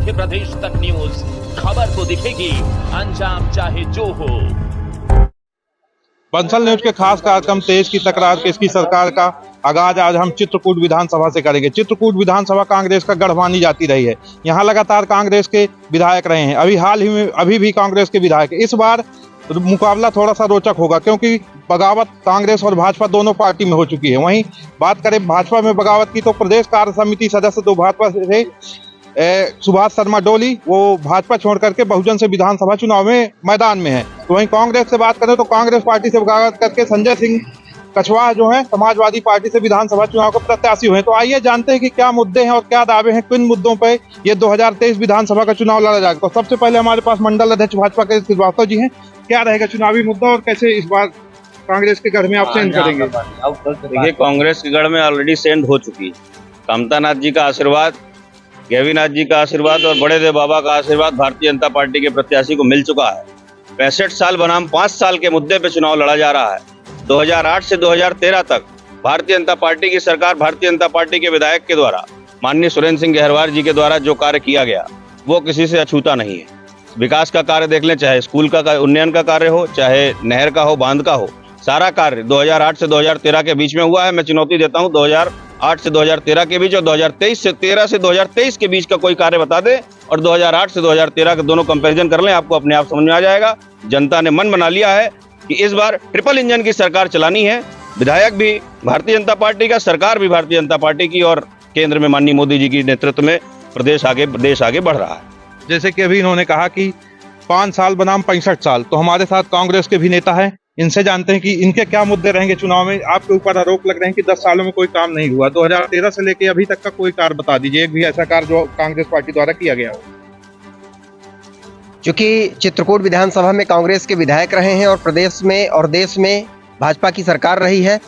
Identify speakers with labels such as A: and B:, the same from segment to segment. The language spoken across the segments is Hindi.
A: मध्य प्रदेश तक न्यूज, खबर को दिखेगी अंजाम चाहे जो हो।
B: बंसल न्यूज के खास कार्यक्रम तेज की तकरार किसकी सरकार का आगाज आज हम चित्रकूट विधानसभा से करेंगे। चित्रकूट विधानसभा कांग्रेस का गढ़ मानी जाती रही है। यहाँ लगातार कांग्रेस के विधायक रहे हैं। अभी भी कांग्रेस के विधायक। इस बार मुकाबला थोड़ा सा रोचक होगा क्योंकि बगावत कांग्रेस और भाजपा दोनों पार्टी में हो चुकी है। वहीं बात करें भाजपा में बगावत की तो प्रदेश कार्य समिति सदस्य तो भाजपा से सुभाष शर्मा डोली, वो भाजपा छोड़ करके बहुजन से विधानसभा चुनाव में मैदान में है। तो वहीं कांग्रेस से बात करें तो कांग्रेस पार्टी से बगावत करके संजय सिंह कछवाहा जो है समाजवादी पार्टी से विधानसभा चुनाव के प्रत्याशी हुए। तो आइए जानते हैं कि क्या मुद्दे हैं और क्या दावे हैं, किन मुद्दों पर ये 2023 विधानसभा का चुनाव लड़ा जाएगा। तो सबसे पहले हमारे पास मंडल अध्यक्ष भाजपा के श्रीवास्तव जी हैं। क्या रहेगा चुनावी मुद्दा और कैसे इस बार कांग्रेस के गढ़ में आप सेंध करेंगे?
C: देखिए, कांग्रेस के गढ़ में ऑलरेडी सेंध हो चुकी है। कामता नाथ जी का आशीर्वाद, गैवीनाथ जी का आशीर्वाद और बड़े देव बाबा का आशीर्वाद भारतीय जनता पार्टी के प्रत्याशी को मिल चुका है। 65 साल बनाम 5 साल के मुद्दे पे चुनाव लड़ा जा रहा है। 2008 से 2013 तक भारतीय जनता पार्टी की सरकार, भारतीय जनता पार्टी के विधायक के द्वारा, माननीय सुरेंद्र सिंह गहरवार जी के द्वारा जो कार्य किया गया वो किसी से अछूता नहीं है। विकास का कार्य देख लें, चाहे स्कूल का उन्नयन का कार्य हो, चाहे नहर का हो, बांध का हो, सारा कार्य 2008 से 2013 के बीच में हुआ है। मैं चुनौती देता हूं 2008 से 2013 के बीच और 13 से 2023 के बीच का कोई कार्य बता दे और 2008 से 2013 के दोनों कंपैरिजन कर लें, आपको अपने आप समझ में आ जाएगा। जनता ने मन बना लिया है कि इस बार ट्रिपल इंजन की सरकार चलानी है। विधायक भी भारतीय जनता पार्टी का, सरकार भी भारतीय जनता पार्टी की और केंद्र में माननीय मोदी जी की नेतृत्व में देश आगे बढ़ रहा है।
B: जैसे कि अभी इन्होंने कहा कि 5 साल बनाम 65 साल, तो हमारे साथ कांग्रेस के भी नेता हैं। इनसे जानते हैं कि इनके क्या मुद्दे रहेंगे चुनाव में। आपके ऊपर आरोप लग रहे हैं कि 10 सालों में कोई काम नहीं हुआ। 2013 से लेके अभी तक का कोई कार्य बता दीजिए, एक भी ऐसा कार्य जो कांग्रेस पार्टी द्वारा किया गया हो।
D: चूंकि चित्रकूट विधानसभा में कांग्रेस के विधायक रहे हैं और प्रदेश में और देश में भाजपा की सरकार रही है,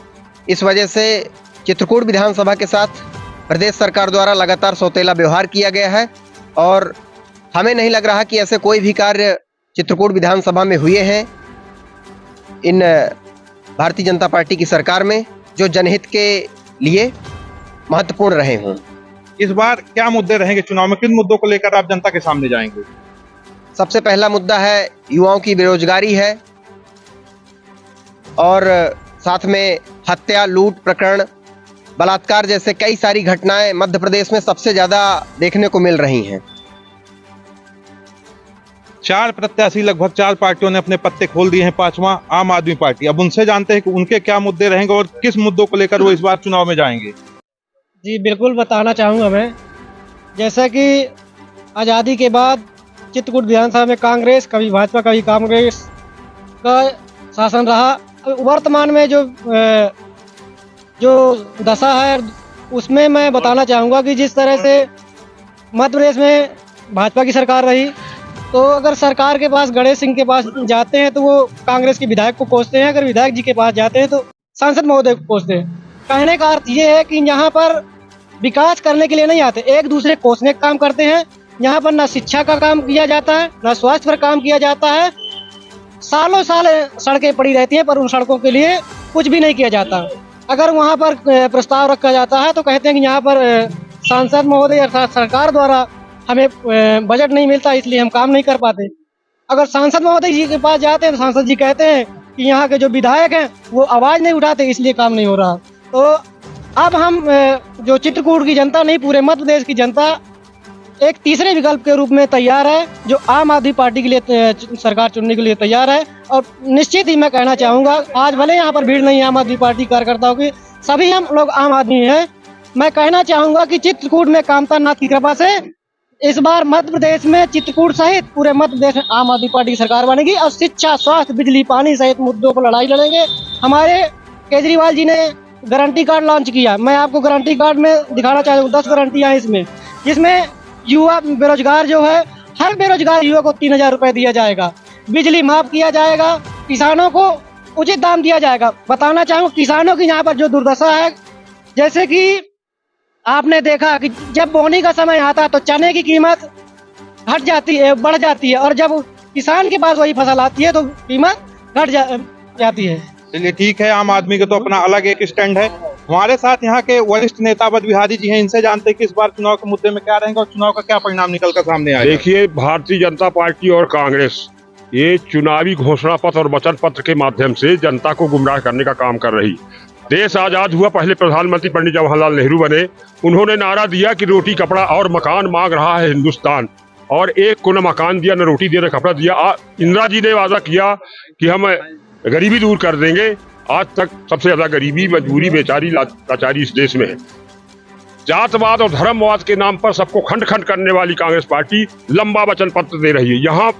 D: इस वजह से चित्रकूट विधानसभा के साथ प्रदेश सरकार द्वारा लगातार सौतेला व्यवहार किया गया है और हमें नहीं लग रहा कि ऐसे कोई भी कार्य चित्रकूट विधानसभा में हुए हैं इन भारतीय जनता पार्टी की सरकार में जो जनहित के लिए महत्वपूर्ण रहे हों।
B: इस बार क्या मुद्दे रहेंगे चुनाव में, किन मुद्दों को लेकर आप जनता के सामने जाएंगे?
D: सबसे पहला मुद्दा है युवाओं की बेरोजगारी है और साथ में हत्या, लूट प्रकरण, बलात्कार जैसे कई सारी घटनाएं मध्य प्रदेश में सबसे ज्यादा देखने को मिल रही हैं।
B: 4 प्रत्याशी, लगभग 4 पार्टियों ने अपने पत्ते खोल दिए हैं। 5वां आम आदमी पार्टी। अब उनसे जानते हैं कि उनके क्या मुद्दे रहेंगे और किस मुद्दों को लेकर वो इस बार चुनाव में जाएंगे।
E: जी बिल्कुल बताना चाहूँगा मैं। जैसा कि आज़ादी के बाद चित्रकूट विधानसभा में कांग्रेस, कभी भाजपा कभी कांग्रेस का शासन रहा। वर्तमान में जो दशा है उसमें मैं बताना चाहूँगा कि जिस तरह से मध्य प्रदेश में भाजपा की सरकार रही, तो अगर सरकार के पास गणेश सिंह के पास जाते हैं तो वो कांग्रेस के विधायक को कोसते हैं, अगर विधायक जी के पास जाते हैं तो सांसद महोदय को कोसते हैं। कहने का अर्थ ये है कि यहाँ पर विकास करने के लिए नहीं आते, एक दूसरे कोसने का काम करते हैं। यहाँ पर ना शिक्षा का काम किया जाता है, ना स्वास्थ्य पर काम किया जाता है। सालों साल सड़कें पड़ी रहती हैं पर उन सड़कों के लिए कुछ भी नहीं किया जाता। अगर वहाँ पर प्रस्ताव रखा जाता है तो कहते हैं कि यहाँ पर सांसद महोदय अर्थात सरकार द्वारा हमें बजट नहीं मिलता, इसलिए हम काम नहीं कर पाते। अगर सांसद महोदय जी के पास जाते हैं तो सांसद जी कहते हैं कि यहाँ के जो विधायक हैं वो आवाज़ नहीं उठाते, इसलिए काम नहीं हो रहा। तो अब हम जो चित्रकूट की जनता नहीं, पूरे मध्य प्रदेश की जनता एक तीसरे विकल्प के रूप में तैयार है, जो आम आदमी पार्टी के लिए सरकार चुनने के लिए तैयार है। और निश्चित ही मैं कहना चाहूँगा, आज भले यहाँ पर भीड़ नहीं है आम आदमी पार्टी कार्यकर्ताओं की, सभी हम लोग आम आदमी हैं। मैं कहना चाहूँगा कि चित्रकूट में कामता नाथ की कृपा से इस बार मध्य प्रदेश में चित्रकूट सहित पूरे मध्य प्रदेश में आम आदमी पार्टी की सरकार बनेगी और शिक्षा, स्वास्थ्य, बिजली, पानी सहित मुद्दों पर लड़ाई लड़ेंगे। हमारे केजरीवाल जी ने गारंटी कार्ड लॉन्च किया, मैं आपको गारंटी कार्ड में दिखाना चाहता हूँ। 10 गारंटियाँ इसमें, जिसमें युवा बेरोजगार जो है, हर बेरोजगार युवा को 3000 रुपये दिया जाएगा, बिजली माफ किया जाएगा, किसानों को उचित दाम दिया जाएगा। बताना चाहूँगा किसानों की यहाँ पर जो दुर्दशा है, जैसे कि आपने देखा कि जब बोनी का समय आता है तो चने की कीमत घट जाती है, बढ़ जाती है, और जब किसान के पास वही फसल आती है तो कीमत घट जाती है।
B: चलिए ठीक है, आम आदमी का तो अपना अलग एक स्टैंड है। हमारे साथ यहाँ के वरिष्ठ नेता अवध बिहारी जी हैं, इनसे जानते हैं कि इस बार चुनाव के मुद्दे में क्या रहेंगे और चुनाव का क्या परिणाम निकल कर सामने आएगा।
F: देखिए, भारतीय जनता पार्टी और कांग्रेस ये चुनावी घोषणा पत्र और वचन पत्र के माध्यम से जनता को गुमराह करने का काम कर रही। देश आजाद हुआ, पहले प्रधानमंत्री पंडित जवाहरलाल नेहरू बने, उन्होंने नारा दिया कि रोटी कपड़ा और मकान मांग रहा है हिंदुस्तान, और एक को न मकान दिया, न रोटी दिया, न कपड़ा दिया। इंदिरा जी ने वादा किया कि हम गरीबी दूर कर देंगे। आज तक सबसे ज्यादा गरीबी, मजबूरी, बेचारी, लाचारी इस देश में है। जातवाद और धर्मवाद के नाम पर सबको खंड खंड करने वाली कांग्रेस पार्टी लंबा वचन पत्र दे रही है। यहाँ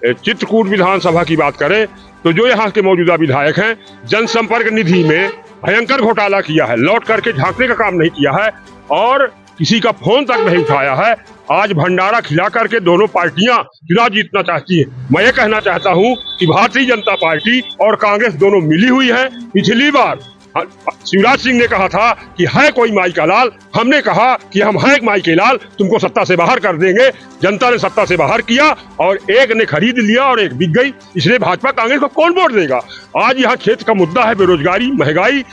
F: चित्रकूट विधानसभा की बात करें तो जो यहाँ के मौजूदा विधायक हैं, जनसंपर्क निधि में भयंकर घोटाला किया है, लौट करके झांकने का काम नहीं किया है और किसी का फोन तक नहीं उठाया है। आज भंडारा खिला करके दोनों पार्टियां चुनाव जीतना चाहती है। मैं ये कहना चाहता हूं कि भारतीय जनता पार्टी और कांग्रेस दोनों मिली हुई है। पिछली बार शिवराज सिंह ने कहा था कि है कोई माई का लाल, हमने कहा कि हम हैं एक माई के लाल, तुमको सत्ता से बाहर कर देंगे। जनता ने सत्ता से बाहर किया और एक ने खरीद लिया और एक बिक गई। इसलिए भाजपा कांग्रेस को कौन वोट देगा? आज यहाँ क्षेत्र का मुद्दा है बेरोजगारी, महंगाई।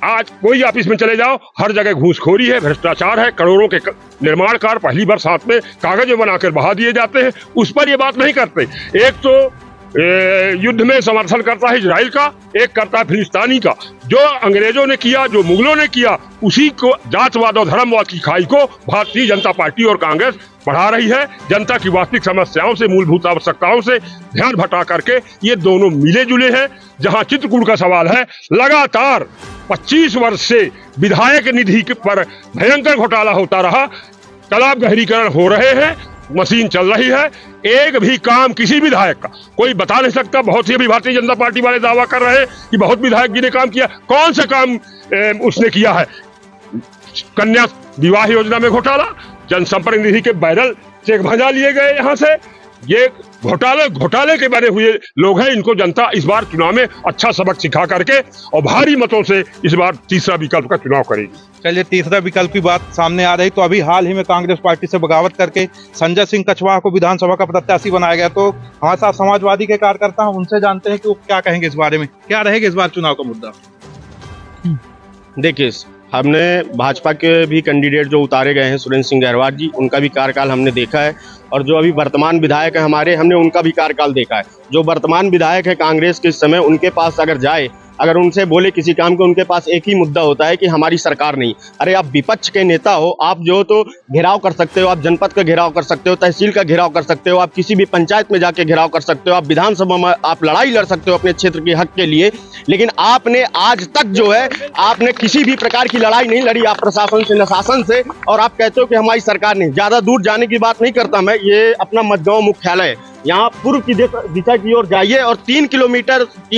F: आज कोई ऑफिस में चले जाओ, हर जगह घूसखोरी है, भ्रष्टाचार है, करोड़ों के निर्माण कार्य पहली बार साथ में कागज में बनाकर बहा दिए जाते हैं, उस पर ये बात नहीं करते। एक तो युद्ध में समर्थन करता है इजराइल का, एक करता है फिलिस्तीनी का। जो अंग्रेजों ने किया, जो मुगलों ने किया, उसी को जातवाद और धर्मवाद की खाई को भारतीय जनता पार्टी और कांग्रेस बढ़ा रही है। जनता की वास्तविक समस्याओं से, मूलभूत आवश्यकताओं से ध्यान भटा करके ये दोनों मिले जुले हैं। जहां चित्रकूट का सवाल है, लगातार 25 वर्ष से विधायक निधि पर भयंकर घोटाला होता रहा, तालाब गहरीकरण हो रहे हैं, मशीन चल रही है, एक भी काम किसी विधायक का कोई बता नहीं सकता। बहुत से भी भारतीय जनता पार्टी वाले दावा कर रहे हैं कि बहुत विधायक जी ने काम किया। कौन सा काम उसने किया है? कन्या विवाह योजना में घोटाला, जनसंपर्क निधि के बैरल चेक भजा लिए गए यहाँ से। ये घोटाले के बने हुए लोग हैं। इनको जनता इस बार चुनाव में अच्छा सबक सिखा करके और भारी मतों से इस बार तीसरा विकल्प का चुनाव करेगी।
B: चलिए, तीसरा विकल्प की बात सामने आ रही तो अभी हाल ही में कांग्रेस पार्टी से बगावत करके संजय सिंह कछवाहा को विधानसभा का प्रत्याशी बनाया गया। तो हमारे साथ समाजवादी के कार्यकर्ता हैं, उनसे जानते हैं कि वो क्या कहेंगे इस बारे में, क्या रहेगा इस बार चुनाव का मुद्दा।
G: देखिए, हमने भाजपा के भी कैंडिडेट जो उतारे गए हैं, सुरेंद्र सिंह गहरवार जी, उनका भी कार्यकाल हमने देखा है, और जो अभी वर्तमान विधायक है हमारे, हमने उनका भी कार्यकाल देखा है। जो वर्तमान विधायक है कांग्रेस के इस समय, उनके पास अगर जाए, अगर उनसे बोले किसी काम को, उनके पास एक ही मुद्दा होता है कि हमारी सरकार नहीं। अरे आप विपक्ष के नेता हो, आप जो तो घेराव कर सकते हो, आप जनपद का घेराव कर सकते हो, तहसील का घेराव कर सकते हो, आप किसी भी पंचायत में जाके घेराव कर सकते हो, आप विधानसभा में आप लड़ाई लड़ सकते हो अपने क्षेत्र के हक के लिए। लेकिन आपने आज तक जो है, आपने किसी भी प्रकार की लड़ाई नहीं लड़ी, आप प्रशासन से, न शासन से, और आप कहते हो कि हमारी सरकार नहीं। ज्यादा दूर जाने की बात नहीं करता मैं, ये अपना मझगांव मुख्यालय है, यहाँ पूर्व की दिशा की ओर जाइए और 3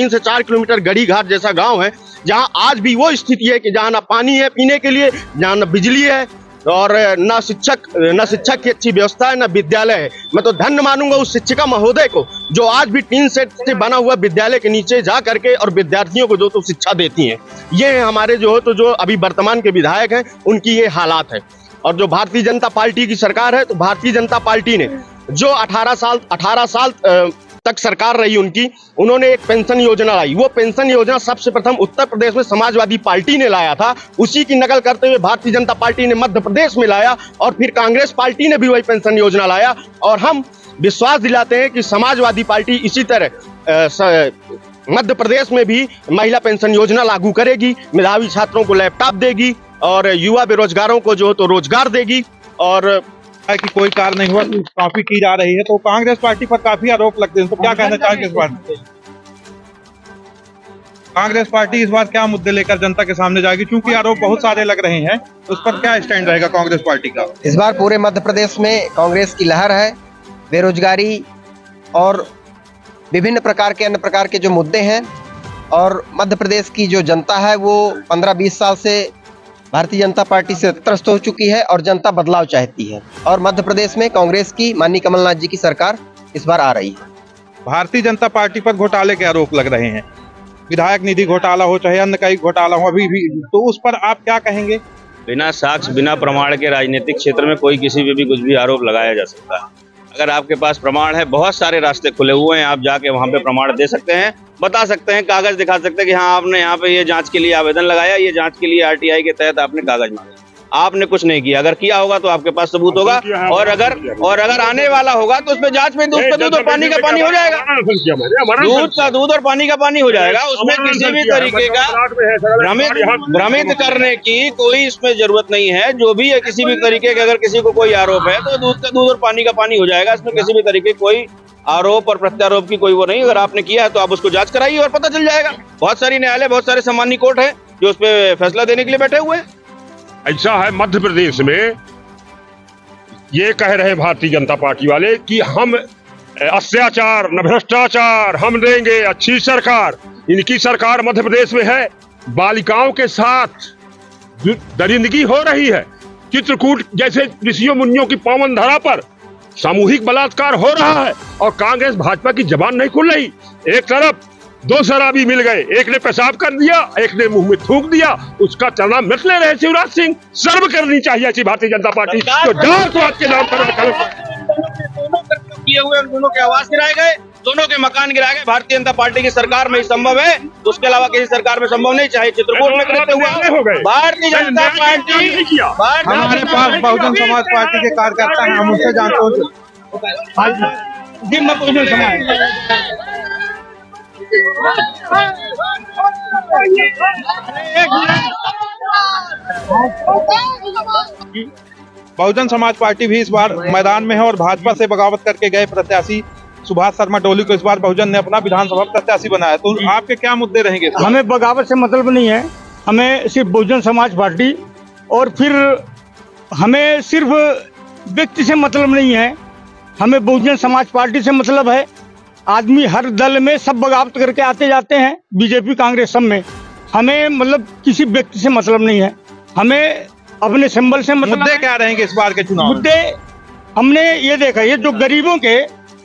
G: से 4 किलोमीटर गढ़ी घाट जैसा गांव है, जहाँ आज भी वो स्थिति है कि जहाँ ना पानी है पीने के लिए, जहाँ न बिजली है और न शिक्षक की अच्छी व्यवस्था है, न विद्यालय है। मैं तो धन्य मानूंगा उस शिक्षिका महोदय को जो आज भी टीन सेट से बना हुआ विद्यालय के नीचे जा करके और विद्यार्थियों को जो तो शिक्षा देती हैं। ये हमारे जो अभी वर्तमान के विधायक हैं, उनकी ये हालात है। और जो भारतीय जनता पार्टी की सरकार है, तो भारतीय जनता पार्टी ने जो 18 साल तक सरकार रही उनकी, उन्होंने एक पेंशन योजना लाई। वो पेंशन योजना सबसे प्रथम उत्तर प्रदेश में समाजवादी पार्टी ने लाया था, उसी की नकल करते हुए भारतीय जनता पार्टी ने मध्य प्रदेश में लाया, और फिर कांग्रेस पार्टी ने भी वही पेंशन योजना लाया। और हम विश्वास दिलाते हैं कि समाजवादी पार्टी इसी तरह मध्य प्रदेश में भी महिला पेंशन योजना लागू करेगी, मेधावी छात्रों को लैपटॉप देगी और युवा बेरोजगारों को जो तो रोजगार देगी। और
B: कि कोई कार्य नहीं हुआ, काफी की जा रही है, तो कांग्रेस पार्टी पर काफी आरोप लगते हैं। तो क्या कहना चाहेंगे इस बार? कांग्रेस पार्टी इस बार क्या मुद्दे लेकर जनता के सामने जाएगी, क्योंकि आरोप बहुत सारे लग रहे हैं, उस पर क्या स्टैंड रहेगा कांग्रेस पार्टी का?
D: इस बार पूरे मध्य प्रदेश में कांग्रेस की लहर है। बेरोजगारी और विभिन्न प्रकार के अन्य प्रकार के जो मुद्दे हैं, और मध्य प्रदेश की जो जनता है वो 15-20 साल से भारतीय जनता पार्टी से त्रस्त हो चुकी है और जनता बदलाव चाहती है। और मध्य प्रदेश में कांग्रेस की माननीय कमलनाथ जी की सरकार इस बार आ रही है।
B: भारतीय जनता पार्टी पर घोटाले के आरोप लग रहे हैं, विधायक निधि घोटाला हो चाहे अन्य कई घोटाला हो अभी भी, तो उस पर आप क्या कहेंगे?
C: बिना साक्ष्य, बिना प्रमाण के राजनीतिक क्षेत्र में कोई किसी पे भी कुछ भी आरोप लगाया जा सकता है। अगर आपके पास प्रमाण है, बहुत सारे रास्ते खुले हुए हैं, आप जाके वहाँ पे प्रमाण दे सकते हैं, बता सकते हैं, कागज दिखा सकते हैं कि हाँ आपने यहाँ पे ये जांच के लिए आवेदन लगाया, ये जांच के लिए आरटीआई के तहत आपने कागज मांगे। आपने कुछ नहीं किया। अगर किया होगा तो आपके पास सबूत होगा, और अगर आने वाला होगा तो उसमें जांच में दूध का दूध और पानी का पानी हो जाएगा। दूध का दूध और पानी का पानी हो जाएगा। उसमें किसी भी तरीके का भ्रमित करने की कोई इसमें जरूरत नहीं है। जो भी है, किसी भी तरीके का अगर किसी को कोई आरोप है तो दूध का दूध और पानी का पानी हो जाएगा। इसमें किसी भी तरीके कोई आरोप और प्रत्यारोप की कोई वो नहीं। अगर आपने किया है तो आप उसको जांच कराइए और पता चल जाएगा। बहुत सारी न्यायालय, बहुत सारे सम्मानी कोर्ट है जो उस पर फैसला देने के लिए बैठे हुए हैं।
F: ऐसा है, मध्य प्रदेश में ये कह रहे भारतीय जनता पार्टी वाले कि हम अत्याचार न भ्रष्टाचार हम देंगे, अच्छी सरकार। इनकी सरकार मध्य प्रदेश में है, बालिकाओं के साथ दरिंदगी हो रही है। चित्रकूट जैसे ऋषियों मुनियों की पावन धरा पर सामूहिक बलात्कार हो रहा है और कांग्रेस भाजपा की जबान नहीं खुल रही। एक तरफ दो शराबी मिल गए, एक ने पेशाब कर दिया, एक ने मुंह में थूक दिया, उसका चलना मिट ले रहे शिवराज सिंह। सर्व करनी चाहिए ऐसी भारतीय जनता पार्टी तो जात के नाम पर
C: किए हुए दोनों के आवास गिराए गए, दोनों के मकान गिराए गए। भारतीय जनता पार्टी की सरकार में ही संभव है, उसके अलावा किसी सरकार में संभव नहीं। चाहे चित्रकूट में करते हुआ भारतीय जनता पार्टी,
B: हमारे पास बहुजन समाज पार्टी के कार्यकर्ता हैं, हम उनसे जानते बहुजन समाज पार्टी भी इस बार मैदान में है और भाजपा से बगावत करके गए प्रत्याशी सुभाष शर्मा टोली को इस बार बहुजन ने अपना विधानसभा प्रत्याशी बनाया। तो आपके क्या मुद्दे रहेंगे?
H: हमें बगावत से मतलब नहीं है, हमें सिर्फ बहुजन समाज पार्टी और फिर हमें सिर्फ व्यक्ति से मतलब नहीं है, हमें बहुजन समाज पार्टी से मतलब है। आदमी हर दल में सब बगावत करके आते जाते हैं, बीजेपी कांग्रेस सब में। हमें मतलब किसी व्यक्ति से मतलब नहीं है, हमें अपने सिंबल से मतलब।
B: मुद्दे क्या रहेंगे इस बार के चुनाव?
H: मुद्दे हमने ये देखा, ये जो गरीबों के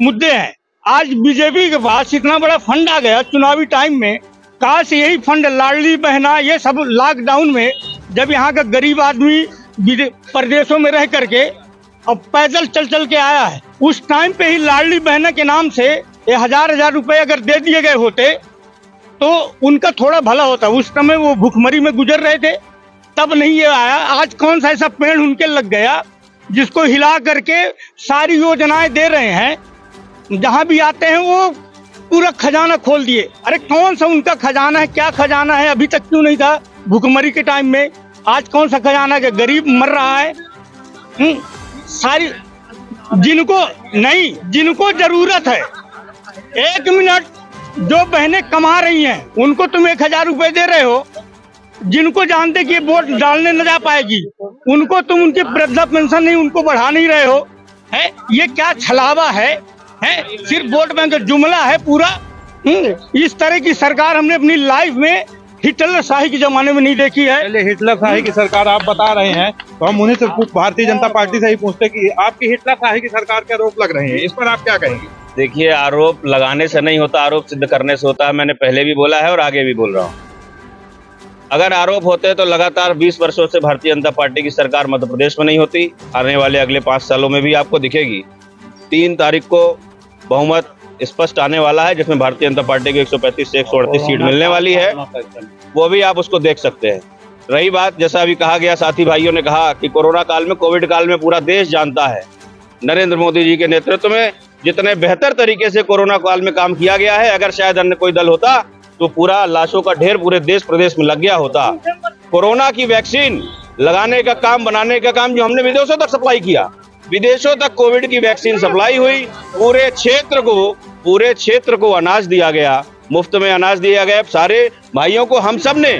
H: मुद्दे हैं। आज बीजेपी के पास इतना बड़ा फंड आ गया चुनावी टाइम में, काश यही फंड लाडली बहना ये सब लॉकडाउन में जब यहाँ का गरीब आदमी प्रदेशों में रह करके अब पैदल चल चल के आया है, उस टाइम पे ही लाडली बहना के नाम से ये हजार रुपए अगर दे दिए गए होते तो उनका थोड़ा भला होता। उस समय वो भूखमरी में गुजर रहे थे, तब नहीं ये आया। आज कौन सा ऐसा पेड़ उनके लग गया जिसको हिला करके सारी योजनाएं दे रहे हैं, जहां भी आते हैं वो पूरा खजाना खोल दिए। अरे कौन सा उनका खजाना है, क्या खजाना है, अभी तक क्यों नहीं था भूखमरी के टाइम में? आज कौन सा खजाना है? गरीब मर रहा है। सारी जिनको जरूरत है, 1 मिनट जो बहनें कमा रही हैं उनको तुम 1000 रुपए दे रहे हो, जिनको जानते कि वोट डालने न जा पाएगी उनको तुम उनकी वृद्धा पेंशन नहीं, उनको बढ़ा नहीं रहे हो। है ये क्या छलावा है? सिर्फ वोट बैंक का जुमला है पूरा। इस तरह की सरकार हमने अपनी लाइफ में हिटलर शाही के जमाने में नहीं देखी है।
B: पहले हिटलर शाही की सरकार आप बता रहे हैं, तो हम उन्हीं से भारतीय जनता पार्टी से ही पूछते कि आपकी हिटलर शाही की सरकार के आरोप लग रहे हैं, इस पर आप क्या कहेंगे?
C: देखिए, आरोप लगाने से नहीं होता, आरोप सिद्ध करने से होता है। मैंने पहले भी बोला है और आगे भी बोल रहा हूँ। अगर आरोप होते तो लगातार 20 वर्षों से भारतीय जनता पार्टी की सरकार मध्य प्रदेश में नहीं होती। आने वाले अगले 5 सालों में भी आपको दिखेगी। 3 तारीख को बहुमत स्पष्ट आने वाला है, जिसमें भारतीय जनता पार्टी को 135 से 138 सीट मिलने वाली है। वो भी आप उसको देख सकते हैं। रही बात, जैसा अभी कहा गया, साथी भाइयों ने कहा कि कोरोना काल में, कोविड काल में पूरा देश जानता है नरेंद्र मोदी जी के नेतृत्व में जितने बेहतर तरीके से कोरोना काल में काम किया गया है। अगर शायद अन्य कोई दल होता तो पूरा लाशों का ढेर पूरे देश प्रदेश में लग गया होता। कोरोना की वैक्सीन लगाने का काम, बनाने का काम जो हमने विदेशों तक सप्लाई किया, विदेशों तक कोविड की वैक्सीन सप्लाई हुई। पूरे क्षेत्र को अनाज दिया गया, मुफ्त में अनाज दिया गया सारे भाइयों को। हम सब ने,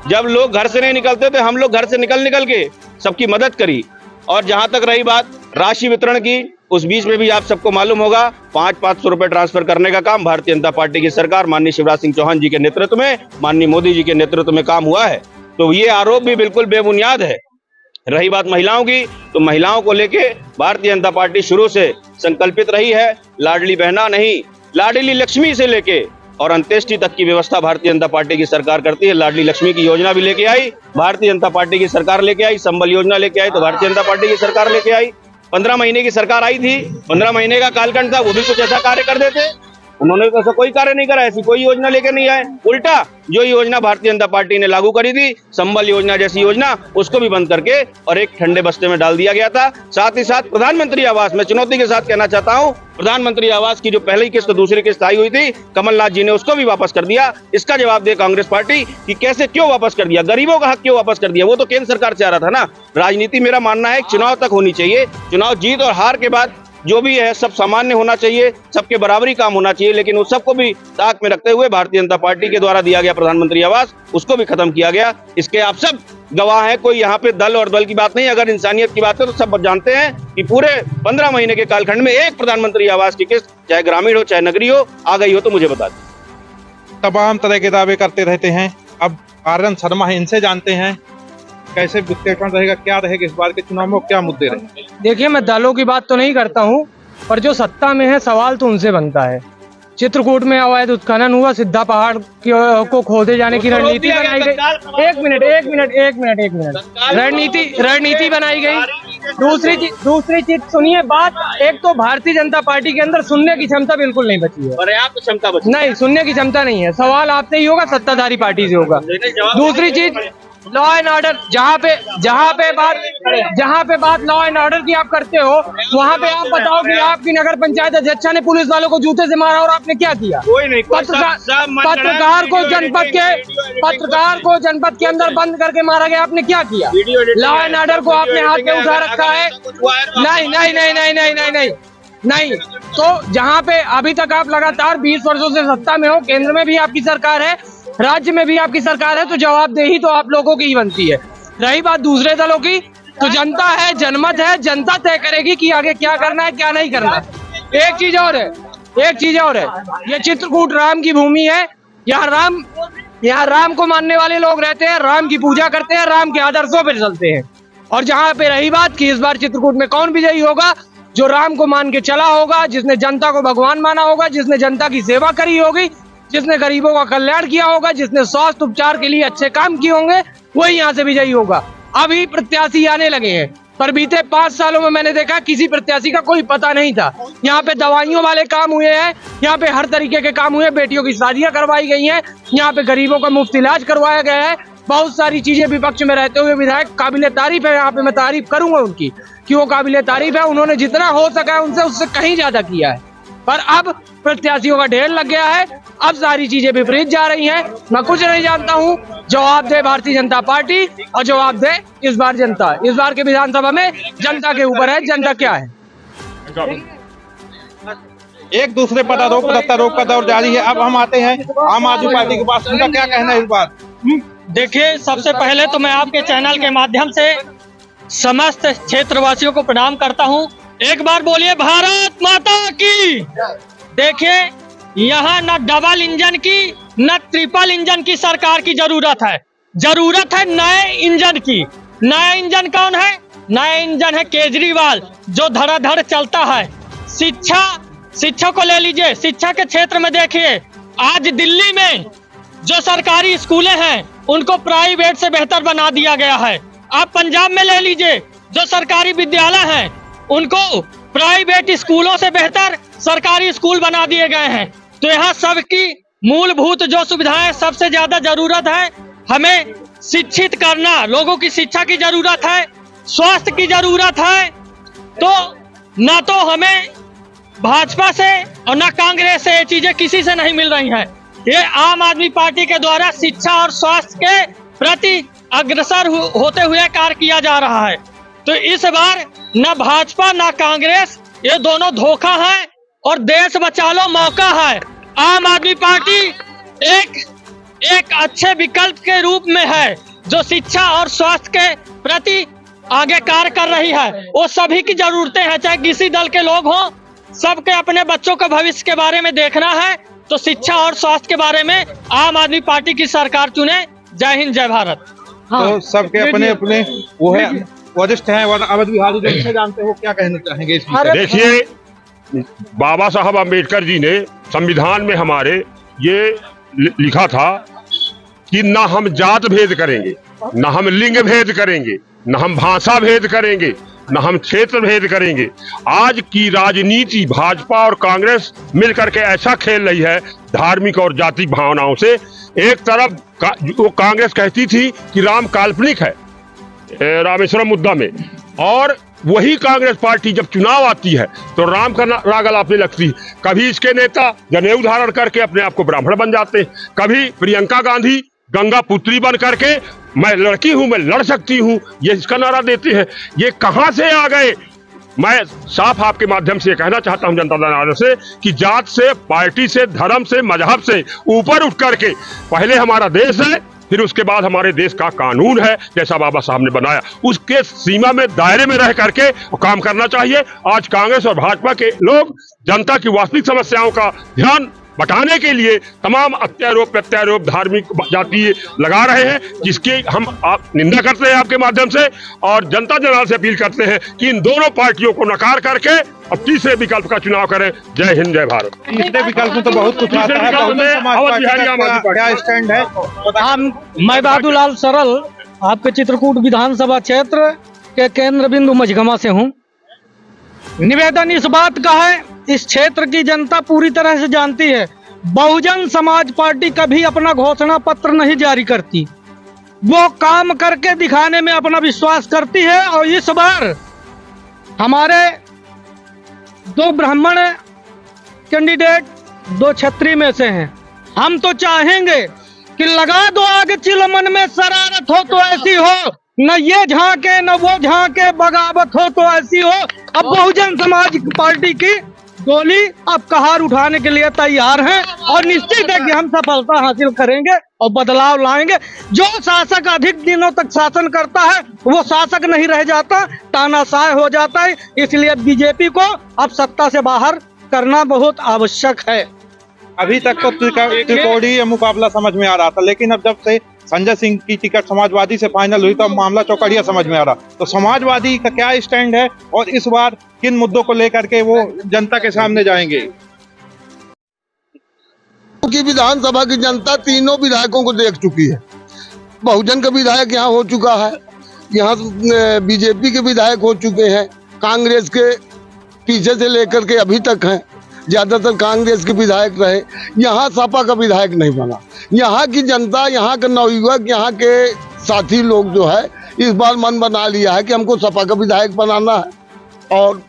C: जब लोग घर से नहीं निकलते थे, हम लोग घर से निकल के सबकी मदद करी। और जहां तक रही बात राशि वितरण की, उस बीच में भी आप सबको मालूम होगा 500 रुपए ट्रांसफर करने का काम भारतीय जनता पार्टी की सरकार माननीय शिवराज सिंह चौहान जी के नेतृत्व में, माननीय मोदी जी के नेतृत्व में काम हुआ है। तो ये आरोप भी बिल्कुल बेबुनियाद है। रही बात महिलाओं की, तो महिलाओं को लेके भारतीय जनता पार्टी शुरू से संकल्पित रही है। लाडली बहना नहीं, लाडली लक्ष्मी से लेके और अंत्येष्टि तक की व्यवस्था भारतीय जनता पार्टी की सरकार करती है। लाडली लक्ष्मी की योजना भी लेके आई, भारतीय जनता पार्टी की सरकार लेके आई। संबल योजना लेके आई तो भारतीय जनता पार्टी की सरकार लेके आई। 15 महीने की सरकार आई थी, 15 महीने का कालखंड था, वो भी कुछ ऐसा कार्य कर देते। उन्होंने तो ऐसा कोई कार्य नहीं करा, ऐसी कोई योजना लेकर नहीं आए। उल्टा जो योजना भारतीय जनता पार्टी ने लागू करी थी, संबल योजना जैसी योजना, उसको भी बंद करके और एक ठंडे बस्ते में डाल दिया गया था। साथ ही साथ प्रधानमंत्री आवास, मैं चुनौती के साथ कहना चाहता हूं, प्रधानमंत्री आवास की जो पहली किस्त दूसरी किस्त आई हुई थी, कमलनाथ जी ने उसको भी वापस कर दिया। इसका जवाब दे कांग्रेस पार्टी कि कैसे, क्यों वापस कर दिया, गरीबों का हक क्यों वापस कर दिया। वो तो केंद्र सरकार से आ रहा था ना। राजनीति मेरा मानना है चुनाव तक होनी चाहिए, चुनाव जीत और हार के बाद जो भी है सब सामान्य होना चाहिए, सबके बराबरी काम होना चाहिए। लेकिन उस सबको भी ताक में रखते हुए भारतीय जनता पार्टी के द्वारा दिया गया प्रधानमंत्री आवास, उसको भी खत्म किया गया। इसके आप सब गवाह हैं, कोई यहाँ पे दल और बल की बात नहीं। अगर इंसानियत की बात है तो सब जानते हैं कि पूरे 15 महीने के कालखंड में एक प्रधानमंत्री आवास की किस्त, चाहे ग्रामीण हो चाहे नगरी हो, आ गई हो तो मुझे बता दें।
B: तमाम तरह के दावे करते रहते हैं। अब आनंद शर्मा इनसे जानते हैं कैसे विश्लेषण रहेगा, क्या रहेगा इस बार के चुनाव में, क्या मुद्दे रहेंगे।
E: देखिए, मैं दलों की बात तो नहीं करता हूँ, पर जो सत्ता में है सवाल तो उनसे बनता है। चित्रकूट में अवैध उत्खनन हुआ, सिद्धा पहाड़ को खोदे जाने की रणनीति बनाई गई। एक मिनट रणनीति बनाई गई। दूसरी चीज सुनिए बात। एक तो भारतीय जनता पार्टी के अंदर सुनने की क्षमता बिल्कुल नहीं बची है,
C: पर्याप्त क्षमता बची
E: नहीं, सुनने की क्षमता नहीं है। सवाल आपसे ही होगा, सत्ताधारी पार्टी से होगा। दूसरी चीज लॉ एंड ऑर्डर, जहाँ पे बात लॉ एंड ऑर्डर की आप करते हो, वहाँ पे आप बताओ कि आपकी नगर पंचायत अध्यक्षा ने पुलिस वालों को जूते से मारा और आपने क्या किया। पत्रकार को जनपद के अंदर बंद करके मारा गया, आपने क्या किया। लॉ एंड ऑर्डर को आपने हाथ में उठा रखा है। नहीं, तो जहाँ पे अभी तक आप लगातार 20 वर्षों से सत्ता में हो, केंद्र में भी आपकी सरकार है, राज्य में भी आपकी सरकार है, तो जवाबदेही तो आप लोगों की ही बनती है। रही बात दूसरे दलों की, तो जनता है, जनमत है, जनता तय करेगी कि आगे क्या करना है क्या नहीं करना है। एक चीज और है, ये चित्रकूट राम की भूमि है। यहाँ राम को मानने वाले लोग रहते हैं, राम की पूजा करते हैं, राम के आदर्शों पर चलते हैं। और जहाँ पे रही बात कि इस बार चित्रकूट में कौन विजयी होगा, जो राम को मान के चला होगा, जिसने जनता को भगवान माना होगा, जिसने जनता की सेवा करी होगी, जिसने गरीबों का कल्याण किया होगा, जिसने स्वास्थ्य उपचार के लिए अच्छे काम किए होंगे, वही यहाँ से विजयी होगा। अभी प्रत्याशी आने लगे हैं, पर बीते 5 सालों में मैंने देखा किसी प्रत्याशी का कोई पता नहीं था। यहाँ पे दवाइयों वाले काम हुए हैं, यहाँ पे हर तरीके के काम हुए, बेटियों की शादियां करवाई गई हैं, यहाँ पे गरीबों का मुफ्त इलाज करवाया गया है। बहुत सारी चीजें विपक्ष में रहते हुए विधायक काबिले तारीफ है, यहाँ पे मैं तारीफ करूंगा उनकी कि वो काबिले तारीफ है। उन्होंने जितना हो सका है उनसे उससे कहीं ज्यादा किया है। पर अब प्रत्याशियों का ढेर लग गया है, अब सारी चीजें विपरीत जा रही हैं। मैं कुछ नहीं जानता हूं, जवाब दे भारतीय जनता पार्टी और जवाब दे इस बार जनता। इस बार के विधानसभा में जनता के ऊपर है, जनता क्या है।
B: एक दूसरे पर आरोप प्रत्यारोप का दौर जारी है। अब हम आते हैं आम आदमी पार्टी के पास, उनका क्या कहना है इस बार।
E: देखिए, सबसे पहले तो मैं आपके चैनल के माध्यम से समस्त क्षेत्रवासियों को प्रणाम करता हूं। एक बार बोलिए भारत माता की। देखिए, यहाँ न डबल इंजन की न ट्रिपल इंजन की सरकार की जरूरत है नए इंजन की। नया इंजन कौन है? नया इंजन है केजरीवाल, जो धड़ाधड़ चलता है। शिक्षा को ले लीजिए, शिक्षा के क्षेत्र में देखिए, आज दिल्ली में जो सरकारी स्कूलें हैं उनको प्राइवेट से बेहतर बना दिया गया है। आप पंजाब में ले लीजिए, जो सरकारी विद्यालय हैं उनको प्राइवेट स्कूलों से बेहतर सरकारी स्कूल बना दिए गए हैं। तो यहाँ सबकी मूलभूत जो सुविधाएं, सबसे ज्यादा जरूरत है हमें शिक्षित करना, लोगों की शिक्षा की जरूरत है, स्वास्थ्य की जरूरत है। तो ना तो हमें भाजपा से और ना कांग्रेस से ये चीजें किसी से नहीं मिल रही हैं। ये आम आदमी पार्टी के द्वारा शिक्षा और स्वास्थ्य के प्रति अग्रसर होते हुए कार्य किया जा रहा है। तो इस बार न भाजपा न कांग्रेस, ये दोनों धोखा है और देश बचा लो मौका है। आम आदमी पार्टी एक अच्छे विकल्प के रूप में है, जो शिक्षा और स्वास्थ्य के प्रति आगे कार्य कर रही है। वो सभी की जरूरतें हैं, चाहे किसी दल के लोग हों, सबके अपने बच्चों का भविष्य के बारे में देखना है। तो शिक्षा और स्वास्थ्य के बारे में आम आदमी पार्टी की सरकार चुने। जय हिंद, जय भारत।
B: तो सबके अपने अपने वो है, वरिष्ठ हैं। अवध बिहारी जी से जानते हो, क्या कहना चाहेंगे इस विषय?
F: देखिए, बाबा साहब अम्बेडकर जी ने संविधान में हमारे ये लिखा था कि न हम जात भेद करेंगे, न हम लिंग भेद करेंगे, न हम भाषा भेद करेंगे, न हम क्षेत्र भेद करेंगे। आज की राजनीति भाजपा और कांग्रेस मिलकर के ऐसा खेल रही है धार्मिक और जाति भावनाओं से। एक तरफ वो कांग्रेस कहती थी कि राम काल्पनिक है रामेश्वरम मुद्दा में, और वही कांग्रेस पार्टी जब चुनाव आती है तो राम का राग अलापने लगती है। कभी इसके नेता जनेऊ धारण करके अपने आप को ब्राह्मण बन जाते हैं, कभी प्रियंका गांधी गंगा पुत्री बन करके मैं लड़की हूं, मैं लड़ सकती हूं, ये इसका नारा देते हैं। ये कहां से आ गए? मैं साफ आपके माध्यम से कहना चाहता हूं जनता दल से कि जात से, पार्टी से, धर्म से, मजहब से ऊपर उठ करके पहले हमारा देश है, फिर उसके बाद हमारे देश का कानून है जैसा बाबा साहब ने बनाया, उसके सीमा में दायरे में रह करके काम करना चाहिए। आज कांग्रेस और भाजपा के लोग जनता की वास्तविक समस्याओं का ध्यान बटाने के लिए तमाम अत्यारोप प्रत्यारोप धार्मिक जातीय लगा रहे हैं, जिसकी हम निंदा करते हैं आपके माध्यम से, और जनता जनार्दन से अपील करते हैं कि इन दोनों पार्टियों को नकार करके अब तीसरे विकल्प का चुनाव करें। जय हिंद, जय भारत।
B: तीसरे विकल्प में तो बहुत कुछ आता है। क्या स्टैंड है?
E: मैं दादूलाल सरल आपके चित्रकूट विधानसभा क्षेत्र के केंद्र बिंदु मझगमा से हूँ। निवेदन इस बात का है, इस क्षेत्र की जनता पूरी तरह से जानती है, बहुजन समाज पार्टी कभी अपना घोषणा पत्र नहीं जारी करती, वो काम करके दिखाने में अपना विश्वास करती है। और इस बार हमारे 2 ब्राह्मण कैंडिडेट 2 क्षत्रिय में से हैं। हम तो चाहेंगे कि लगा दो आगे चिलमन में शरारत हो तो ऐसी हो, न ये झांके न वो झांके, बगावत हो तो ऐसी हो। अब बहुजन समाज पार्टी की गोली अब कहार उठाने के लिए तैयार हैं और निश्चित है कि हम सफलता हासिल करेंगे और बदलाव लाएंगे। जो शासक अधिक दिनों तक शासन करता है वो शासक नहीं रह जाता, तानाशाह हो जाता है। इसलिए बीजेपी को अब सत्ता से बाहर करना बहुत आवश्यक है।
B: अभी तक तो त्रिकोणीय मुकाबला समझ में आ रहा था, लेकिन अब जब से संजय सिंह की टिकट समाजवादी से फाइनल हुई तो मामला चौकड़िया समझ में आ रहा। तो समाजवादी का क्या स्टैंड है और इस बार किन मुद्दों को लेकर के वो जनता के सामने जाएंगे?
I: की विधानसभा की जनता तीनों विधायकों को देख चुकी है। बहुजन का विधायक यहाँ हो चुका है, यहाँ बीजेपी के विधायक हो चुके हैं, कांग्रेस के पीछे से लेकर के अभी तक हैं, ज्यादातर कांग्रेस के विधायक रहे। यहाँ सपा का विधायक नहीं बना। यहाँ की जनता, यहाँ के नवयुवक, यहाँ के साथी लोग जो है इस बार मन बना लिया है कि हमको सपा का विधायक बनाना है। और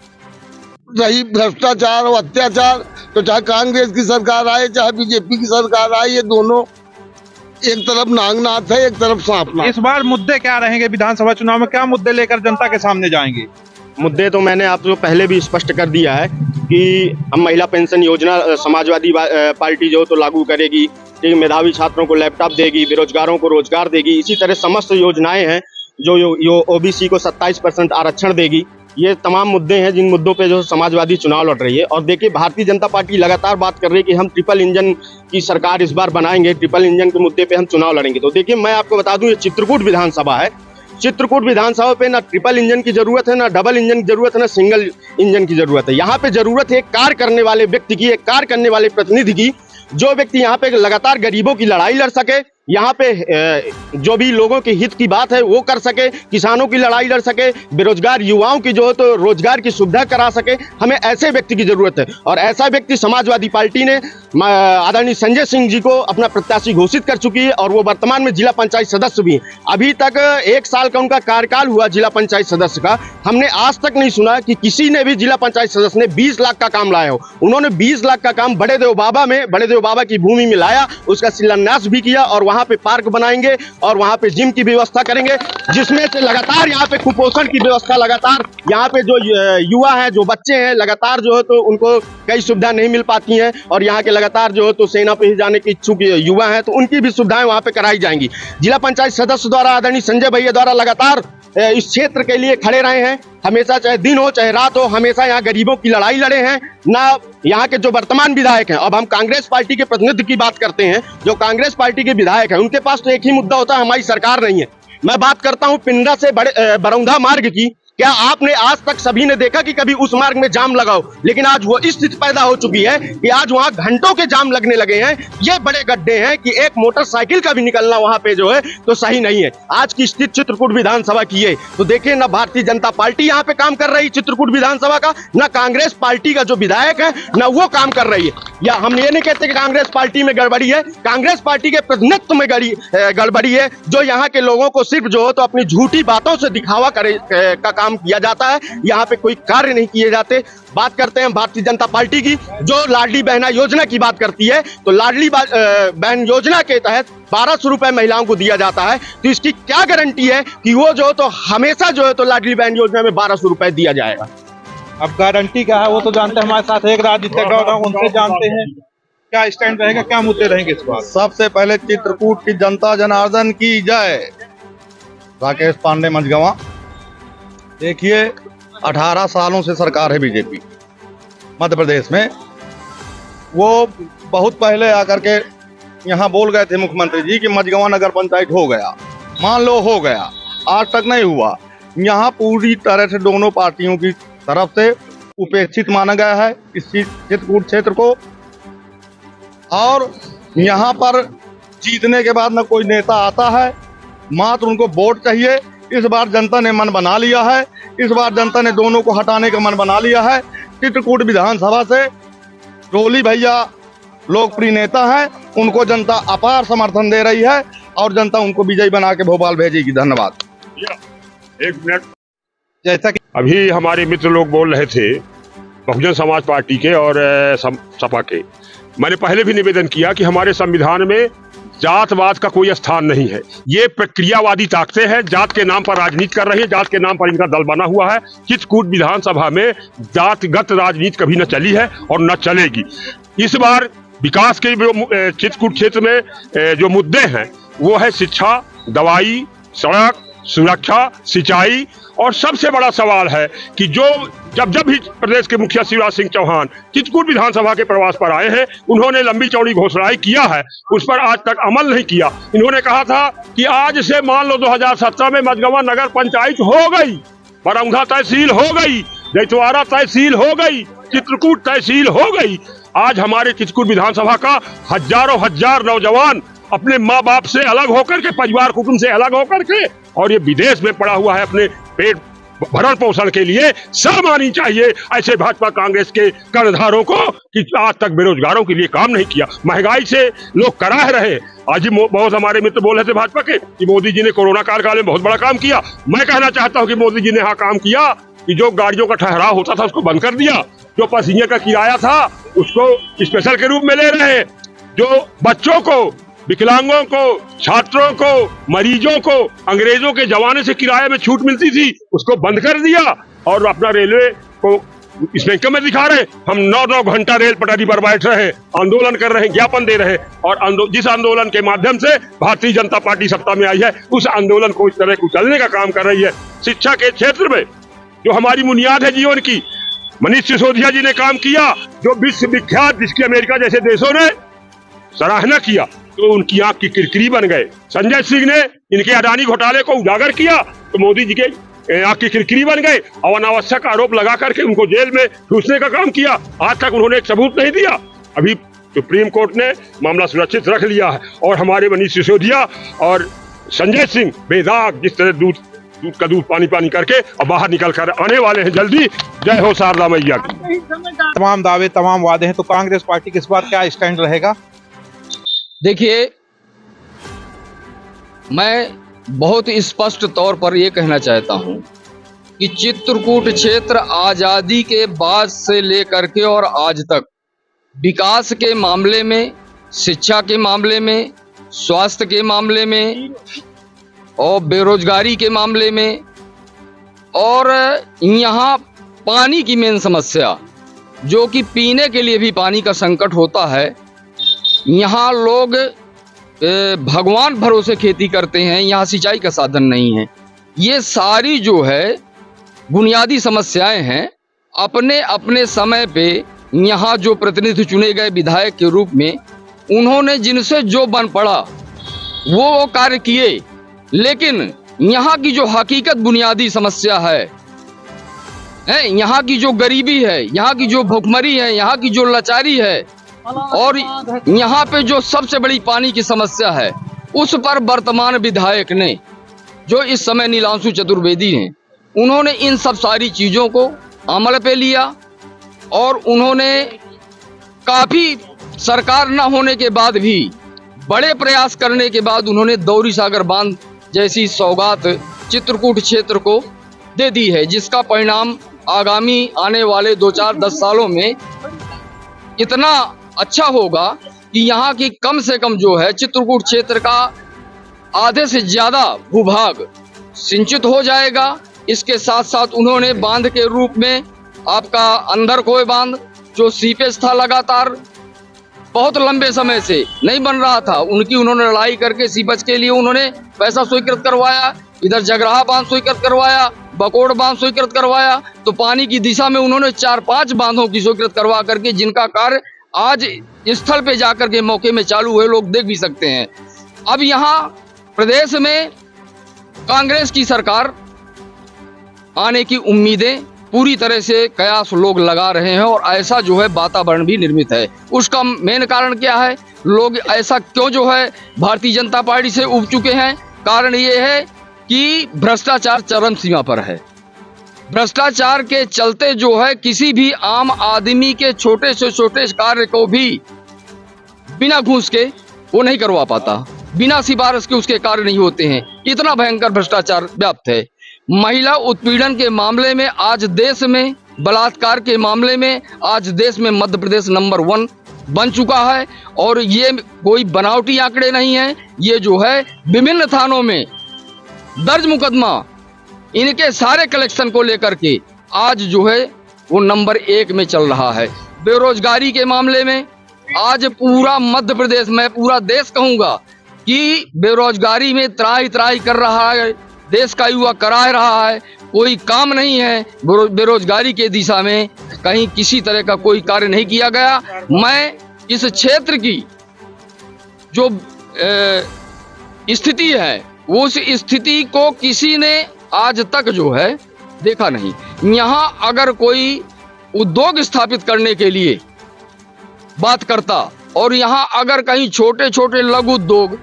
I: रही भ्रष्टाचार और अत्याचार, तो चाहे कांग्रेस की सरकार आए चाहे बीजेपी की सरकार आए, ये दोनों एक तरफ नागनाथ है, एक तरफ सांपनाथ।
B: इस बार मुद्दे क्या रहेंगे? विधानसभा चुनाव में क्या मुद्दे लेकर जनता के सामने जाएंगे?
G: मुद्दे तो मैंने आपको पहले भी स्पष्ट कर दिया है कि हम महिला पेंशन योजना समाजवादी पार्टी जो तो लागू करेगी, ठीक, मेधावी छात्रों को लैपटॉप देगी, बेरोजगारों को रोजगार देगी। इसी तरह समस्त योजनाएं हैं जो ओबीसी को 27% आरक्षण देगी। ये तमाम मुद्दे हैं जिन मुद्दों पे जो समाजवादी चुनाव लड़ रही है। और देखिए, भारतीय जनता पार्टी लगातार बात कर रही है कि हम ट्रिपल इंजन की सरकार इस बार बनाएंगे, ट्रिपल इंजन के मुद्दे पे हम चुनाव लड़ेंगे। तो देखिए, मैं आपको बता दूं, ये चित्रकूट विधानसभा है। चित्रकूट विधानसभा पे ना ट्रिपल इंजन की जरूरत है, ना डबल इंजन की जरूरत है, ना सिंगल इंजन की जरूरत है। यहाँ पे जरूरत है एक कार्य करने वाले व्यक्ति की, एक कार्य करने वाले प्रतिनिधि की, जो व्यक्ति यहाँ पे लगातार गरीबों की लड़ाई लड़ सके, यहाँ पे जो भी लोगों के हित की बात है वो कर सके, किसानों की लड़ाई लड़ सके, बेरोजगार युवाओं की जो है तो रोजगार की सुविधा करा सके। हमें ऐसे व्यक्ति की जरूरत है और ऐसा व्यक्ति समाजवादी पार्टी ने आदरणीय संजय सिंह जी को अपना प्रत्याशी घोषित कर चुकी है और वो वर्तमान में जिला पंचायत सदस्य भी हैं। अभी तक 1 साल का उनका कार्यकाल हुआ जिला पंचायत सदस्य का। हमने आज तक नहीं सुना कि किसी ने भी जिला पंचायत सदस्य ने 20 लाख का काम लाया हो। उन्होंने 20 लाख का काम बड़े देव बाबा की भूमि में लाया, उसका शिलान्यास भी किया और वहां पे पार्क बनाएंगे और वहां पे जिम की व्यवस्था करेंगे, जिसमें से लगातार यहाँ पे कुपोषण की व्यवस्था, लगातार यहाँ पे जो युवा हैं, जो बच्चे हैं, लगातार जो है तो उनको कई सुविधा नहीं मिल पाती हैं और यहाँ के लगातार जो है तो सेना पे ही जाने के इच्छुक युवा हैं, तो उनकी भी सुविधाएं वहां पे कराई जाएंगी। जिला पंचायत सदस्य द्वारा आदरणीय संजय भैया द्वारा लगातार इस क्षेत्र के लिए खड़े रहे हैं, हमेशा चाहे दिन हो चाहे रात हो, हमेशा यहाँ गरीबों की लड़ाई लड़े हैं। ना यहाँ के जो वर्तमान विधायक हैं, अब हम कांग्रेस पार्टी के प्रतिनिधि की बात करते हैं, जो कांग्रेस पार्टी के विधायक हैं उनके पास तो एक ही मुद्दा होता है, हमारी सरकार नहीं है। मैं बात करता हूँ पिंडरा से बरौंधा मार्ग की क्या आपने आज तक सभी ने देखा कि कभी उस मार्ग में जाम लगाओ? लेकिन आज वो स्थिति पैदा हो चुकी है कि आज वहां घंटों के जाम लगने लगे हैं। ये बड़े गड्ढे हैं कि एक मोटरसाइकिल का भी निकलना वहां पे जो है तो सही नहीं है। आज की स्थिति चित्रकूट विधानसभा की है तो देखिए, ना भारतीय जनता पार्टी यहाँ पे काम कर रही चित्रकूट विधानसभा का, ना कांग्रेस पार्टी का जो विधायक है ना वो काम कर रही है। या हम ये नहीं कहते कि कांग्रेस पार्टी में गड़बड़ी है, कांग्रेस पार्टी के प्रतिनिधित्व में गड़बड़ी है, जो यहाँ के लोगों को सिर्फ जो है तो अपनी झूठी बातों से दिखावा का काम किया जाता है। यहाँ पे कोई कार्य नहीं किए जाते। बात करते हैं भारतीय जनता पार्टी की, जो लाडली बहना योजना की बात करती है, तो लाडली बहन योजना के तहत 1200 रुपए महिलाओं को दिया जाता है। तो इसकी क्या गारंटी है कि वो जो तो हमेशा जो है तो लाडली बहन योजना में 1200 रुपए दिया जाएगा?
B: अब गारंटी क्या है वो तो जानते हैं। हमारे साथ एक राजनीतिक गौरव, उनसे जानते हैं क्या स्टैंड रहेगा, क्या मुद्दे रहेंगे इस बार।
J: सबसे पहले चित्रकूट की जनता जनार्दन की जय। राकेश पांडे मझगवा। देखिए, 18 सालों से सरकार है बीजेपी मध्य प्रदेश में। वो बहुत पहले आकर के यहाँ बोल गए थे मुख्यमंत्री जी कि मझगवा नगर पंचायत हो गया। मान लो हो गया, आज तक नहीं हुआ। यहाँ पूरी तरह से दोनों पार्टियों की तरफ से उपेक्षित माना गया है इस चित्रकूट क्षेत्र को। और यहाँ पर जीतने के बाद न कोई नेता आता है, मात्र उनको वोट चाहिए। इस बार जनता ने मन बना लिया है, इस बार जनता ने दोनों को हटाने का मन बना लिया है। चित्रकूट विधानसभा से रोली भैया लोकप्रिय नेता हैं, उनको जनता अपार समर्थन दे रही है और जनता उनको विजयी बना के भोपाल भेजेगी। धन्यवाद।
F: एक मिनट,
B: जैसा कि
F: अभी हमारे मित्र लोग बोल रहे थे बहुजन समाज पार्टी के और सपा के, मैंने पहले भी निवेदन किया कि हमारे संविधान में जातवाद का कोई स्थान नहीं है। ये प्रक्रियावादी ताकतें हैं, जात के नाम पर राजनीति कर रही है, जात के नाम पर इनका दल बना हुआ है। चित्रकूट विधानसभा में जातगत राजनीति कभी न चली है और न चलेगी। इस बार विकास के जो चित्रकूट क्षेत्र में जो मुद्दे हैं वो है शिक्षा, दवाई, सड़क, सुरक्षा, सिंचाई। और सबसे बड़ा सवाल है कि जो जब भी प्रदेश के मुखिया शिवराज सिंह चौहान चित्रकूट विधानसभा के प्रवास पर आए हैं, उन्होंने लंबी चौड़ी घोषणाएं किया है, उस पर आज तक अमल नहीं किया। इन्होंने कहा था कि आज से मान लो 2017 में मझगवा नगर पंचायत हो गई, बरौंधा तहसील हो गई, जैतवाड़ा तहसील हो गई, चित्रकूट तहसील हो गई। आज हमारे चित्रकूट विधानसभा का हजारों हजार नौजवान अपने माँ बाप से अलग होकर के, परिवार कुटुंब से अलग होकर के, और ये विदेश में पड़ा हुआ है अपने पेट भरण पोषण के लिए। शर्म आनी चाहिए ऐसे भाजपा कांग्रेस के कर्णधारों को कि आज तक बेरोजगारों के लिए काम नहीं किया। महंगाई से लोग कराह रहे। आज ही बहुत हमारे मित्र बोल रहे थे भाजपा के कि मोदी जी ने कोरोना काल में बहुत बड़ा काम किया। मैं कहना चाहता हूं कि मोदी जी ने हाँ काम किया कि जो गाड़ियों का ठहराव होता था उसको बंद कर दिया, जो पसीने का किराया था उसको स्पेशल के रूप में ले रहे हैं, जो बच्चों को, विकलांगों को, छात्रों को, मरीजों को अंग्रेजों के जमाने से किराए में छूट मिलती थी उसको बंद कर दिया। और अपना रेलवे को इस बैंक में दिखा रहे, हम 9-9 घंटा रेल पटरी पर बैठ रहे, आंदोलन कर रहे, ज्ञापन दे रहे। और जिस आंदोलन के माध्यम से भारतीय जनता पार्टी सत्ता में आई है, उस आंदोलन को इस तरह कुचलने का काम कर रही है। शिक्षा के क्षेत्र में जो हमारी बुनियाद है जीवन की, मनीष सिसोदिया जी ने काम किया, जो विश्व विख्यात, जिसकी अमेरिका जैसे देशों ने सराहना किया, तो उनकी आंख की किरकिरी बन गए। संजय सिंह ने इनके अडानी घोटाले को उजागर किया तो मोदी जी के आंख की किरकिरी बन गए और अनावश्यक आरोप लगा करके उनको जेल में ठूसने का काम किया। आज तक उन्होंने एक सबूत नहीं दिया। अभी सुप्रीम कोर्ट ने मामला सुरक्षित रख लिया है और हमारे मनीष सिसोदिया और संजय सिंह बेदाग जिस तरह दूध का दूध पानी करके और बाहर निकल कर आने वाले हैं जल्दी। जय हो शारदा मैया की।
B: तमाम दावे, तमाम वादे हैं, तो कांग्रेस पार्टी किस बार क्या स्टैंड रहेगा?
K: देखिए, मैं बहुत स्पष्ट तौर पर यह कहना चाहता हूं कि चित्रकूट क्षेत्र आजादी के बाद से लेकर के और आज तक विकास के मामले में, शिक्षा के मामले में, स्वास्थ्य के मामले में और बेरोजगारी के मामले में, और यहाँ पानी की मेन समस्या, जो कि पीने के लिए भी पानी का संकट होता है। यहाँ लोग भगवान भरोसे खेती करते हैं, यहाँ सिंचाई का साधन नहीं है। ये सारी जो है बुनियादी समस्याएं हैं। अपने अपने समय पे यहाँ जो प्रतिनिधि चुने गए विधायक के रूप में, उन्होंने जिनसे जो बन पड़ा वो कार्य किए, लेकिन यहाँ की जो हकीकत बुनियादी समस्या है है, यहाँ की जो गरीबी है, यहाँ की जो भुखमरी है, यहाँ की जो लाचारी है और यहाँ पे जो सबसे बड़ी पानी की समस्या है, उस पर वर्तमान विधायक ने, जो इस समय नीलांशु चतुर्वेदी हैं, उन्होंने इन सब सारी चीजों को अमल पे लिया और उन्होंने काफी सरकार न होने के बाद भी बड़े प्रयास करने के बाद उन्होंने दौरी सागर बांध जैसी सौगात चित्रकूट क्षेत्र को दे दी है, जिसका परिणाम आगामी आने वाले 2-4-10 सालों में इतना अच्छा होगा कि यहाँ की कम से कम जो है चित्रकूट क्षेत्र का आधे से ज्यादा भूभाग सिंचित हो जाएगा। इसके साथ साथ उन्होंने बांध के रूप में आपका अंदर कोय बांध, जो सीपेज था लगातार बहुत लंबे समय से नहीं बन रहा था, उनकी उन्होंने लड़ाई करके सीपेज के लिए उन्होंने पैसा स्वीकृत करवाया। इधर जगराहा बांध स्वीकृत करवाया, बकोड़ बांध स्वीकृत करवाया, तो पानी की दिशा में उन्होंने 4-5 बांधों की स्वीकृत करवा करके, जिनका कार्य आज स्थल पे जाकर के मौके में चालू हुए, लोग देख भी सकते हैं। अब यहाँ प्रदेश में कांग्रेस की सरकार आने की उम्मीदें पूरी तरह से कयास लोग लगा रहे हैं और ऐसा जो है वातावरण भी निर्मित है। उसका मेन कारण क्या है, लोग ऐसा क्यों जो है भारतीय जनता पार्टी से उब चुके हैं? कारण ये है कि भ्रष्टाचार चरम सीमा पर है। भ्रष्टाचार के चलते जो है किसी भी आम आदमी के छोटे से छोटे कार्य को भी बिना घूस के वो नहीं करवा पाता, बिना सिफारिश के उसके कार्य नहीं होते हैं। इतना भयंकर भ्रष्टाचार व्याप्त है। महिला उत्पीड़न के मामले में आज देश में, बलात्कार के मामले में आज देश में मध्य प्रदेश नंबर 1 बन चुका है। और ये कोई बनावटी आंकड़े नहीं है, ये जो है विभिन्न थानों में दर्ज मुकदमा इनके सारे कलेक्शन को लेकर के आज जो है वो नंबर 1 में चल रहा है। बेरोजगारी के मामले में आज पूरा मध्य प्रदेश, मैं पूरा देश कहूंगा कि बेरोजगारी में त्राही त्राही कर रहा है, देश का युवा करा रहा है, कोई काम नहीं है। बेरोजगारी के दिशा में कहीं किसी तरह का कोई कार्य नहीं किया गया। मैं इस क्षेत्र की जो स्थिति है, उस स्थिति को किसी ने आज तक जो है देखा नहीं। यहाँ अगर कोई उद्योग स्थापित करने के लिए बात करता और यहाँ अगर कहीं छोटे छोटे लघु उद्योग,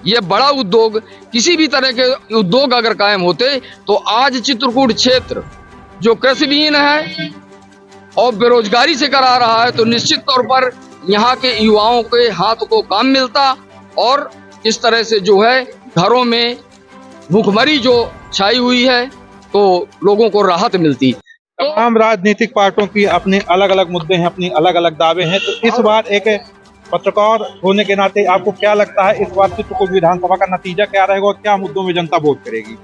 K: ये बड़ा उद्योग, किसी भी तरह के उद्योग अगर कायम होते, तो आज चित्रकूट क्षेत्र जो कृषि विहीन है और बेरोजगारी से करा रहा है, तो निश्चित तौर पर यहाँ के युवाओं के हाथ को काम मिलता और इस तरह से जो है घरों में भूखमरी जो छाई हुई है तो लोगों को राहत मिलती।
B: तमाम राजनीतिक पार्टियों की अपने अलग अलग मुद्दे हैं, अपनी अलग अलग दावे हैं। तो इस बार एक पत्रकार होने के नाते आपको क्या लगता है, इस बार चित्रकूट विधानसभा का नतीजा क्या रहेगा और क्या मुद्दों में जनता वोट करेगी?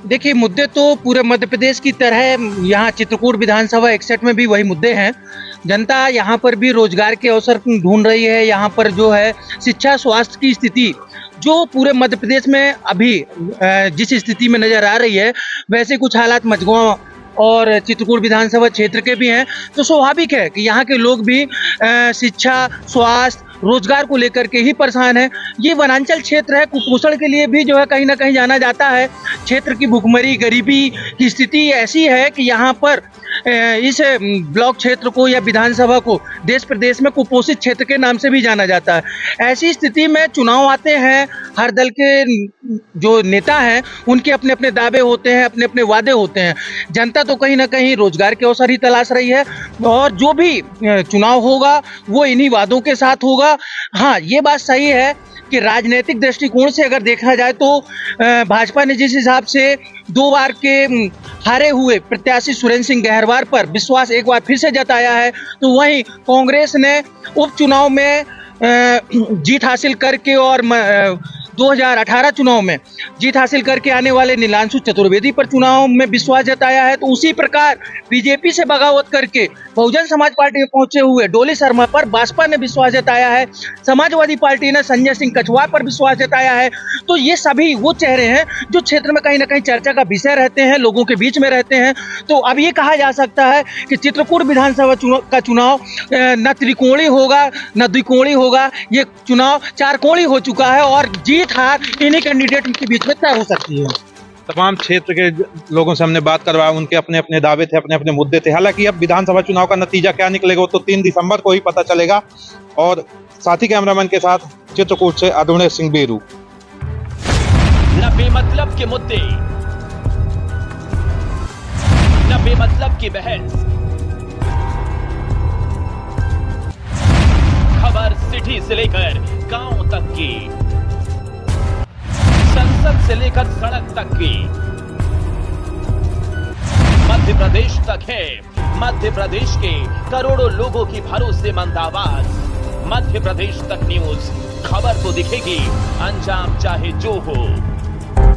E: देखिए, मुद्दे तो पूरे मध्य प्रदेश की तरह यहाँ चित्रकूट विधानसभा 61 में भी वही मुद्दे हैं। जनता यहाँ पर भी रोजगार के अवसर ढूंढ रही है। यहाँ पर जो है शिक्षा, स्वास्थ्य की स्थिति जो पूरे मध्य प्रदेश में अभी जिस स्थिति में नजर आ रही है, वैसे कुछ हालात मझगांव और चित्रकूट विधानसभा क्षेत्र के भी हैं। तो स्वाभाविक है कि यहाँ के लोग भी शिक्षा, स्वास्थ्य, रोजगार को लेकर के ही परेशान है। ये वनांचल क्षेत्र है, कुपोषण के लिए भी जो है कहीं ना कहीं जाना जाता है। क्षेत्र की भुखमरी, गरीबी की स्थिति ऐसी है कि यहाँ पर इस ब्लॉक क्षेत्र को या विधानसभा को देश प्रदेश में कुपोषित क्षेत्र के नाम से भी जाना जाता है। ऐसी स्थिति में चुनाव आते हैं, हर दल के जो नेता हैं उनके अपने अपने दावे होते हैं, अपने अपने वादे होते हैं। जनता तो कहीं ना कहीं रोजगार के अवसर ही तलाश रही है और जो भी चुनाव होगा वो इन्हीं वादों के साथ होगा। हाँ, ये बात सही है कि राजनीतिक दृष्टिकोण से अगर देखा जाए तो भाजपा ने जिस हिसाब से 2 बार के हारे हुए प्रत्याशी सुरेंद्र सिंह गहरवार पर विश्वास एक बार फिर से जताया है, तो वहीं कांग्रेस ने उपचुनाव में जीत हासिल करके और 2018 चुनाव में जीत हासिल करके आने वाले नीलांशु चतुर्वेदी पर चुनाव में विश्वास जताया है। तो उसी प्रकार बीजेपी से बगावत करके बहुजन समाज पार्टी में पहुंचे हुए डोली शर्मा पर भाजपा ने विश्वास जताया है। समाजवादी पार्टी ने संजय सिंह कछुआ पर विश्वास जताया है। तो ये सभी वो चेहरे हैं जो क्षेत्र में कहीं ना कहीं चर्चा का विषय रहते हैं, लोगों के बीच में रहते हैं। तो अब ये कहा जा सकता है कि चित्रकूट विधानसभा का चुनाव न त्रिकोणीय होगा न द्विकोणीय होगा, ये चुनाव 4 कोणीय हो चुका है और जीत हार इन्हीं कैंडिडेट के बीच में तय हो सकती है।
B: तमाम क्षेत्र के लोगों से हमने बात करवाया, उनके अपने अपने दावे थे, अपने अपने मुद्दे थे। हालांकि अब विधानसभा चुनाव का नतीजा क्या निकलेगा वो तो 3 दिसंबर को ही पता चलेगा। और साथी कैमरामैन के साथ चित्रकूट से अरुणेश सिंह बेरू।
A: न बेमतलब के मुद्दे, न बेमतलब की बहस, खबर सिटी से लेकर गांव तक की, संसद से लेकर सड़क तक की, मध्य प्रदेश तक है। मध्य प्रदेश के करोड़ों लोगों की भरोसेमंद आवाज, मध्य प्रदेश तक न्यूज। खबर तो दिखेगी, अंजाम चाहे जो हो।